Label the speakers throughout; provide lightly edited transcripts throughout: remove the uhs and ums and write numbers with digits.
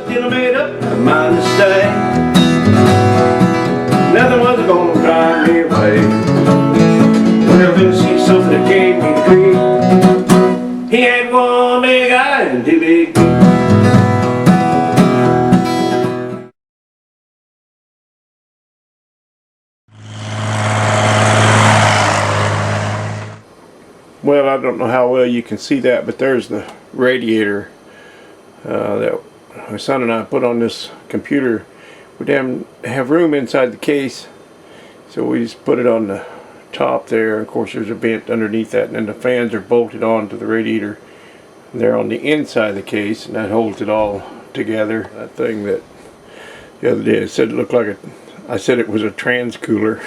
Speaker 1: till I made up my mind to stay. Nothing was gonna drive me away. Well, then see something that gave me the creep. He had one big eye and two big feet. Well, I don't know how well you can see that, but there's the radiator that my son and I put on this computer. We didn't have room inside the case, so we just put it on the top there. Of course, there's a vent underneath that, and then the fans are bolted onto the radiator. They're on the inside of the case, and that holds it all together. That thing that the other day I said it looked like I said it was a trans cooler.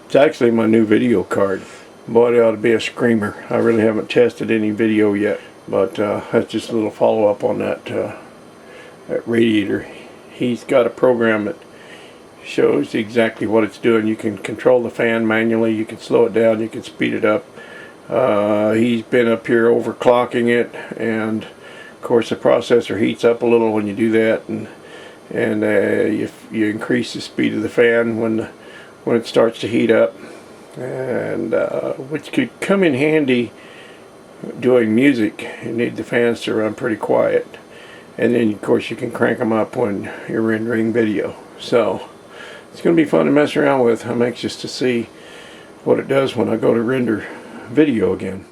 Speaker 1: It's actually my new video card. Boy, it ought to be a screamer. I really haven't tested any video yet, but that's just a little follow-up on that radiator. He's got a program that shows exactly what it's doing. You can control the fan manually, you can slow it down, you can speed it up. He's been up here overclocking it, and of course the processor heats up a little when you do that, and you increase the speed of the fan when it starts to heat up, and which could come in handy doing music. You need the fans to run pretty quiet, and then of course you can crank them up when you're rendering video. So it's going to be fun to mess around with. I'm anxious to see what it does when I go to render video again.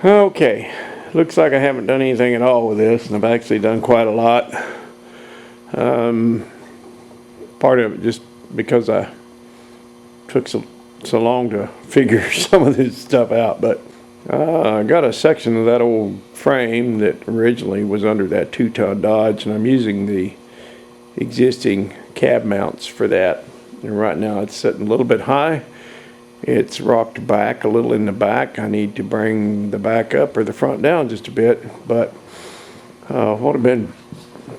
Speaker 1: Okay, looks like I haven't done anything at all with this, and I've actually done quite a lot. Part of it just because I took so long to figure some of this stuff out, but I got a section of that old frame that originally was under that 2-ton Dodge, and I'm using the existing cab mounts for that. And right now it's sitting a little bit high. It's rocked back a little in the back. I need to bring the back up or the front down just a bit, but what I've been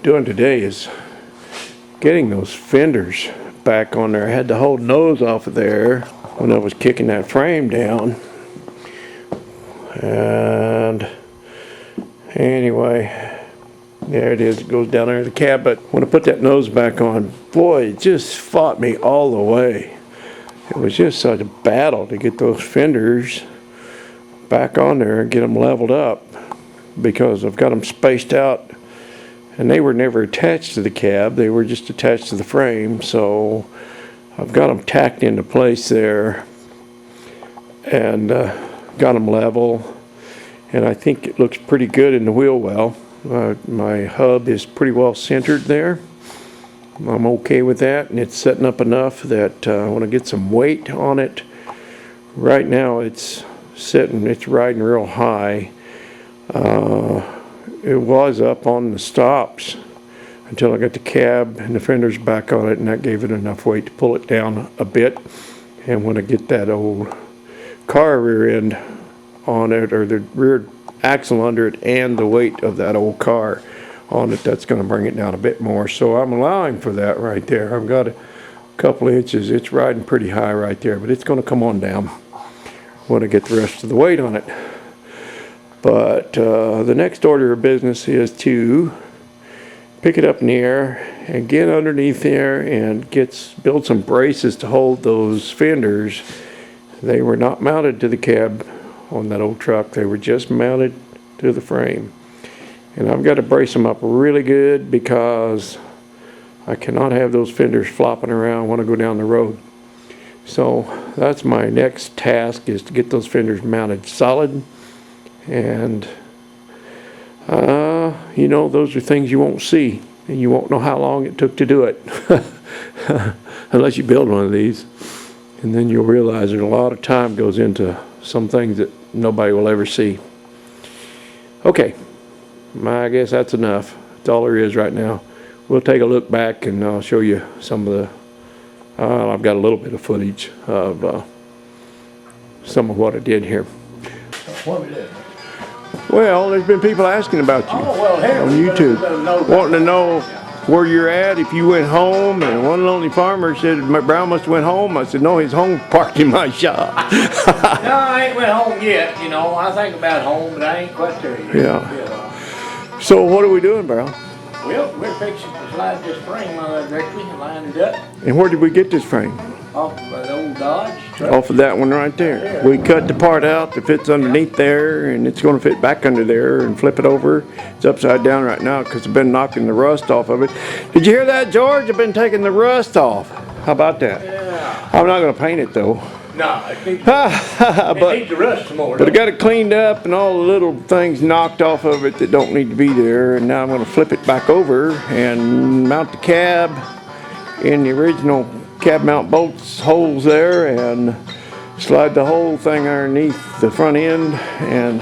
Speaker 1: doing today is getting those fenders back on there. I had the whole nose off of there when I was kicking that frame down, and anyway, there it is. It goes down there in the cab. But when I put that nose back on, boy, it just fought me all the way. It was just such a battle to get those fenders back on there and get them leveled up, because I've got them spaced out, and they were never attached to the cab. They were just attached to the frame. So I've got them tacked into place there, and got them level, and I think it looks pretty good in the wheel well. My hub is pretty well centered there. I'm okay with that, and it's setting up enough that I want to get some weight on it. Right now it's riding real high. It was up on the stops until I got the cab and the fenders back on it, and that gave it enough weight to pull it down a bit. And when I get that old car rear end on it, or the rear axle under it, and the weight of that old car on it, that's going to bring it down a bit more. So I'm allowing for that right there. I've got a couple of inches. It's riding pretty high right there, but it's going to come on down when I get the rest of the weight on it. But the next order of business is to pick it up in the air and get underneath there and build some braces to hold those fenders. They were not mounted to the cab on that old truck. They were just mounted to the frame. And I've got to brace them up really good, because I cannot have those fenders flopping around when I go down the road. So that's my next task, is to get those fenders mounted solid. And you know, those are things you won't see, and you won't know how long it took to do it unless you build one of these, and then you'll realize that a lot of time goes into some things that nobody will ever see. Okay, I guess that's enough. That's all there is right now. We'll take a look back, and I'll show you some of the I've got a little bit of footage of some of what I did here.
Speaker 2: What we did?
Speaker 1: Well, there's been people asking about you on YouTube, wanting to know where you're at, if you went home. And one lonely farmer said, Brown must have went home. I said, no, he's home parked in my shop.
Speaker 2: No, I ain't went home yet. You know, I think about home, but I ain't quite there yet.
Speaker 1: Yeah. So what are we doing, Brown?
Speaker 2: Well, we're fixing to slide this frame directly and line it up
Speaker 1: And where did we get this frame?
Speaker 2: off of the old Dodge truck.
Speaker 1: Off of that one right there. We cut the part out that fits underneath there, and it's going to fit back under there and flip it over. It's upside down right now because I've been knocking the rust off of it. Did you hear that, George? I've been taking the rust off. How about that?
Speaker 2: Yeah.
Speaker 1: I'm not going to paint it though.
Speaker 2: No, it needs
Speaker 1: But
Speaker 2: to rust some more.
Speaker 1: I got it cleaned up and all the little things knocked off of it that don't need to be there. And now I'm going to flip it back over and mount the cab in the original cab mount bolts holes there and slide the whole thing underneath the front end and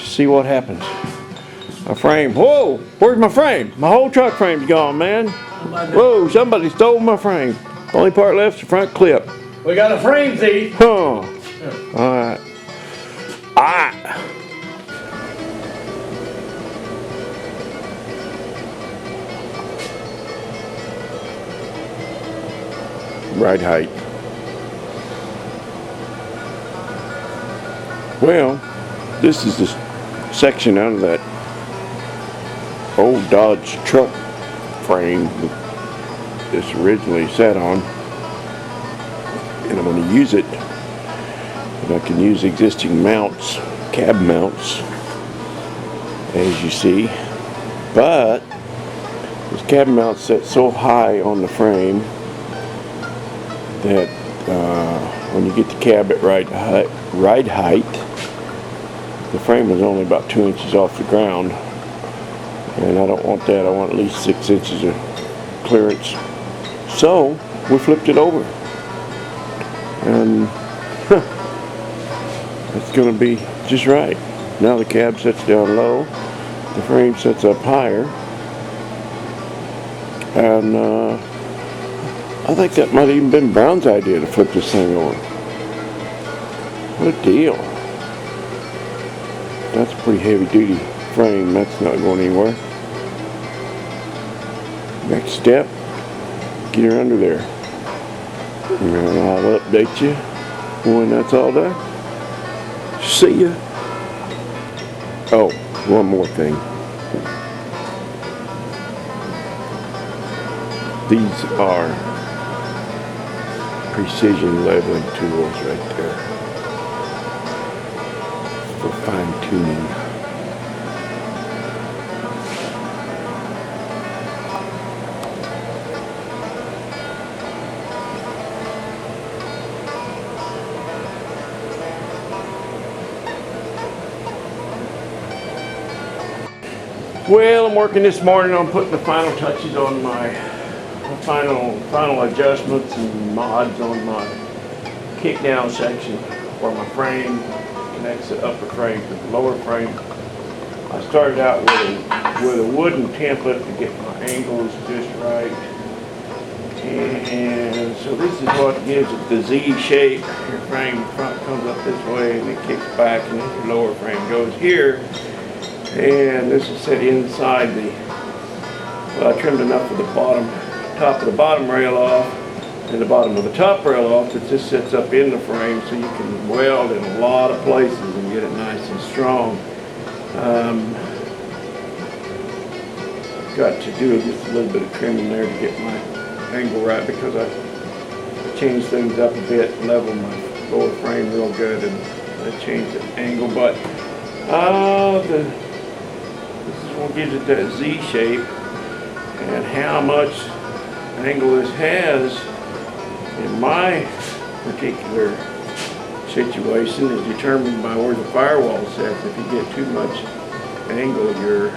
Speaker 1: see what happens. My frame. Whoa! Where's my frame? My whole truck frame's gone, man. Whoa! Somebody stole my frame. The only part left's the front clip.
Speaker 2: We got a frame thief.
Speaker 1: Huh. Alright. Alright. Right height. Well, this is the section out of that old Dodge truck frame that this originally sat on. And I'm going to use it, and I can use existing mounts, cab mounts, as you see, but this cab mount set so high on the frame that when you get the cab at right height, the frame is only about 2 inches off the ground, and I don't want that. I want at least 6 inches of clearance. So we flipped it over. And it's going to be just right. Now the cab sits down low, the frame sits up higher, and I think that might have even been Brown's idea to flip this thing over. What a deal. That's a pretty heavy duty frame. That's not going anywhere. Next step, get her under there. And I'll update you when that's all done. See ya. Oh, one more thing. These are precision leveling tools right there for fine tuning. Well, I'm working this morning on putting the final touches on my final adjustments and mods on my kick down section where my frame connects the upper frame to the lower frame. I started out with a wooden template to get my angles just right. And so this is what gives it the Z shape. Your frame front comes up this way and it kicks back, and then your lower frame goes here. And this is set inside the, well, I trimmed enough of the top of the bottom rail off and the bottom of the top rail off that this sits up in the frame, so you can weld in a lot of places and get it nice and strong. Got to do just a little bit of trimming there to get my angle right, because I changed things up a bit, leveled my lower frame real good, and I changed the angle, but this is what gives it that Z shape, and how much angle this has in my particular situation is determined by where the firewall sets. If you get too much angle, your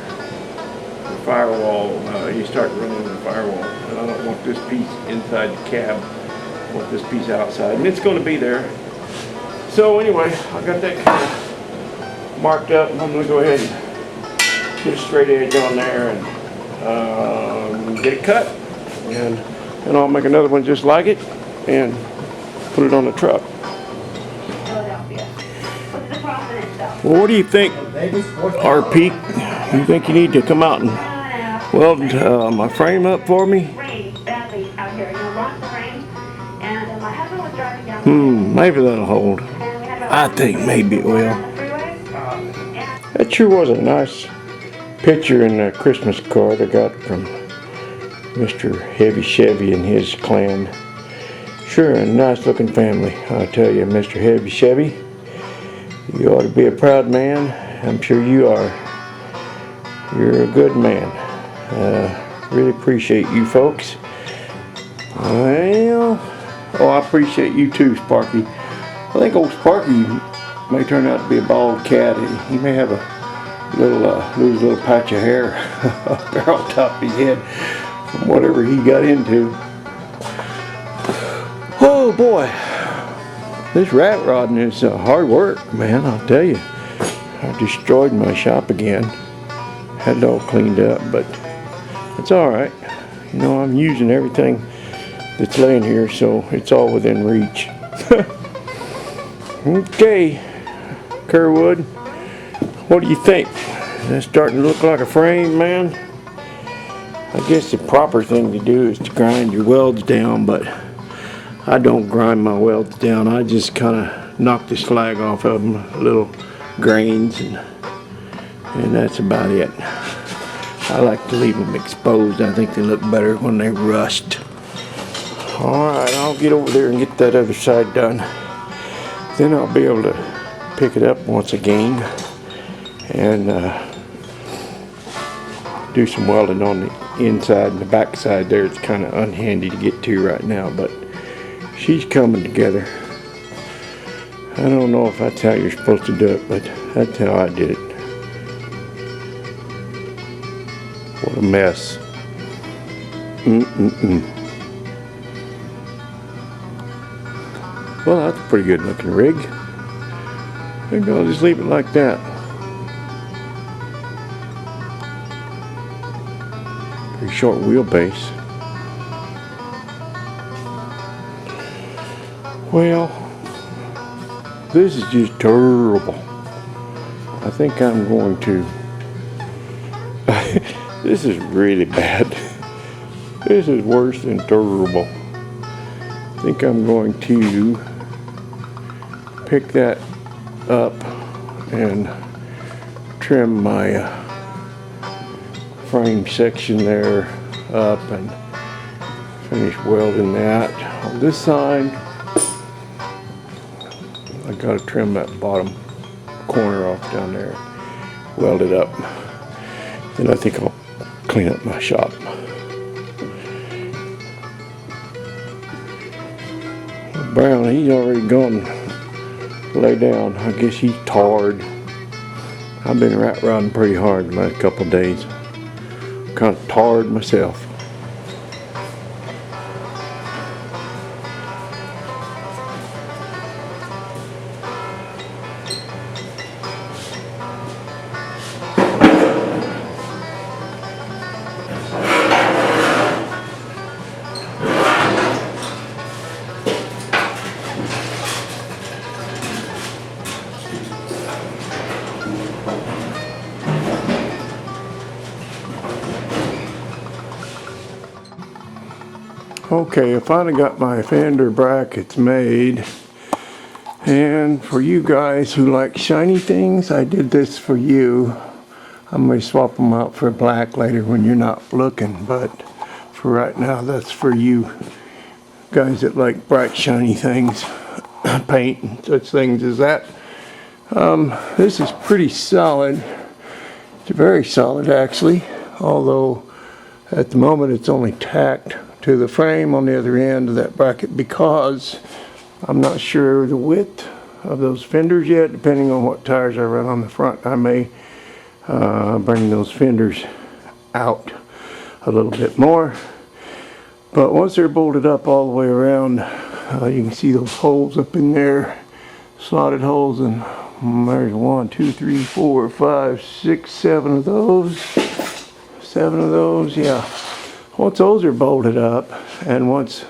Speaker 1: firewall, you start running the firewall, and I don't want this piece inside the cab. I want this piece outside, and it's going to be there. So anyway, I got that kind of marked up, and I'm going to go ahead and get a straight edge on there and get it cut, and I'll make another one just like it and put it on the truck. Well, what do you think, RP? You think you need to come out and weld my frame up for me? Maybe that'll hold. I think maybe it will. That sure was a nice picture in a Christmas card I got from Mr. Heavy Chevy and his clan. Sure, a nice looking family. I tell you, Mr. Heavy Chevy, you ought to be a proud man. I'm sure you are. You're a good man. Really appreciate you folks. Well, oh, I appreciate you too, Sparky. I think old Sparky may turn out to be a bald cat. He may have a little lose a little patch of hair up there on top of his head from whatever he got into. Oh boy, this rat rodding is hard work, man. I'll tell you. I destroyed my shop again. Had it all cleaned up, but it's all right. You know, I'm using everything that's laying here, so it's all within reach. Okay, Kerwood, what do you think? Is that starting to look like a frame, man? I guess the proper thing to do is to grind your welds down, but I don't grind my welds down. I just kind of knock the slag off of them, little grains, and that's about it. I like to leave them exposed. I think they look better when they rust. Alright, I'll get over there and get that other side done. Then I'll be able to pick it up once again and do some welding on the inside and the back side there. It's kind of unhandy to get to right now, but she's coming together. I don't know if that's how you're supposed to do it, but that's how I did it. What a mess. Well, that's a pretty good looking rig. Maybe I'll just leave it like that. Pretty short wheelbase. Well, this is just terrible. I think I'm going to... This is really bad. This is worse than terrible. I think I'm going to pick that up and trim my frame section there up and finish welding that. On this side, I gotta trim that bottom corner off down there, weld it up. Then I think I'll clean up my shop. Brown, he's already gone to lay down. I guess he's tired. I've been rat rodding pretty hard the last couple of days. Kind of tired myself. Okay, I finally got my fender brackets made, and for you guys who like shiny things, I did this for you. I'm going to swap them out for black later when you're not looking, but for right now, that's for you guys that like bright shiny things, paint and such things as that. This is pretty solid. It's very solid actually, although at the moment it's only tacked to the frame on the other end of that bracket because I'm not sure the width of those fenders yet. Depending on what tires I run on the front, I may bring those fenders out a little bit more. But once they're bolted up all the way around, you can see those holes up in there, slotted holes, and there's 1, 2, 3, 4, 5, 6, 7 of those. 7 of those, yeah. Once those are bolted up, and once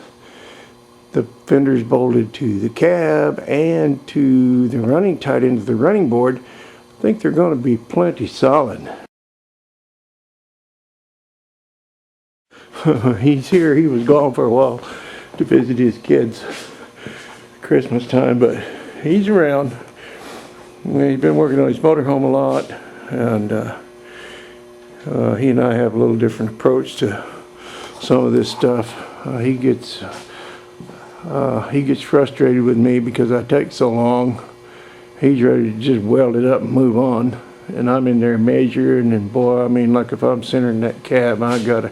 Speaker 1: the fender's bolted to the cab and to the running, tied into the running board, I think they're going to be plenty solid. He's here. He was gone for a while to visit his kids Christmas time, but he's around. He's been working on his motorhome a lot, and He and I have a little different approach to some of this stuff. He gets frustrated with me because I take so long. He's ready to just weld it up and move on. And I'm in there measuring, and boy, I mean, like if I'm centering that cab, I gotta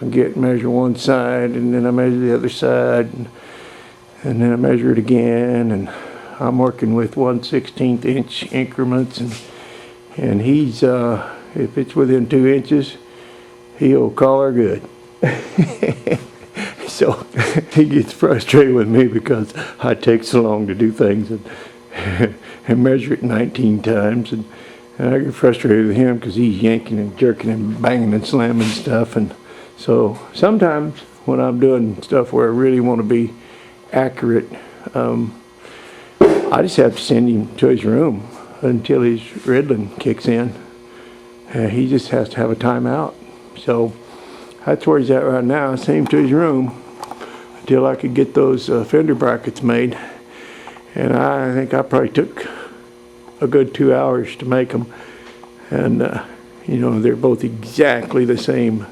Speaker 1: measure one side, and then I measure the other side, and then I measure it again, and I'm working with 1/16 inch increments, and he's if it's within 2 inches, he'll call her good. So he gets frustrated with me because I take so long to do things and measure it 19 times, and I get frustrated with him because he's yanking and jerking and banging and slamming stuff. And so sometimes when I'm doing stuff where I really want to be accurate, I just have to send him to his room until his riddling kicks in. He just has to have a timeout. So that's where he's at right now. Send him to his room until I could get those fender brackets made. And I think I probably took a good 2 hours to make them. And you know, they're both exactly the same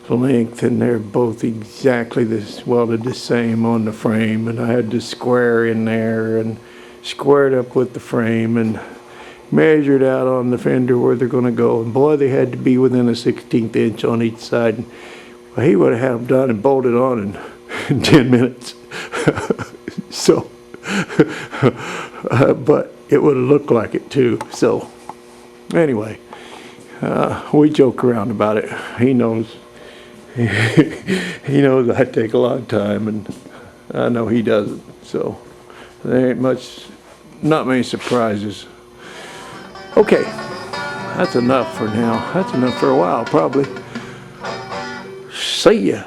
Speaker 1: length, and they're both exactly welded the same on the frame. And I had to square in there and square it up with the frame and measured out on the fender where they're going to go. And boy, they had to be within a 1/16 inch on each side. And, well, he would have had them done and bolted on in 10 minutes. So, but it would have looked like it too. So, anyway, we joke around about it. He knows. He knows I take a long time, and I know he doesn't. So, there ain't not many surprises. Okay, that's enough for now. That's enough for a while, probably. See ya.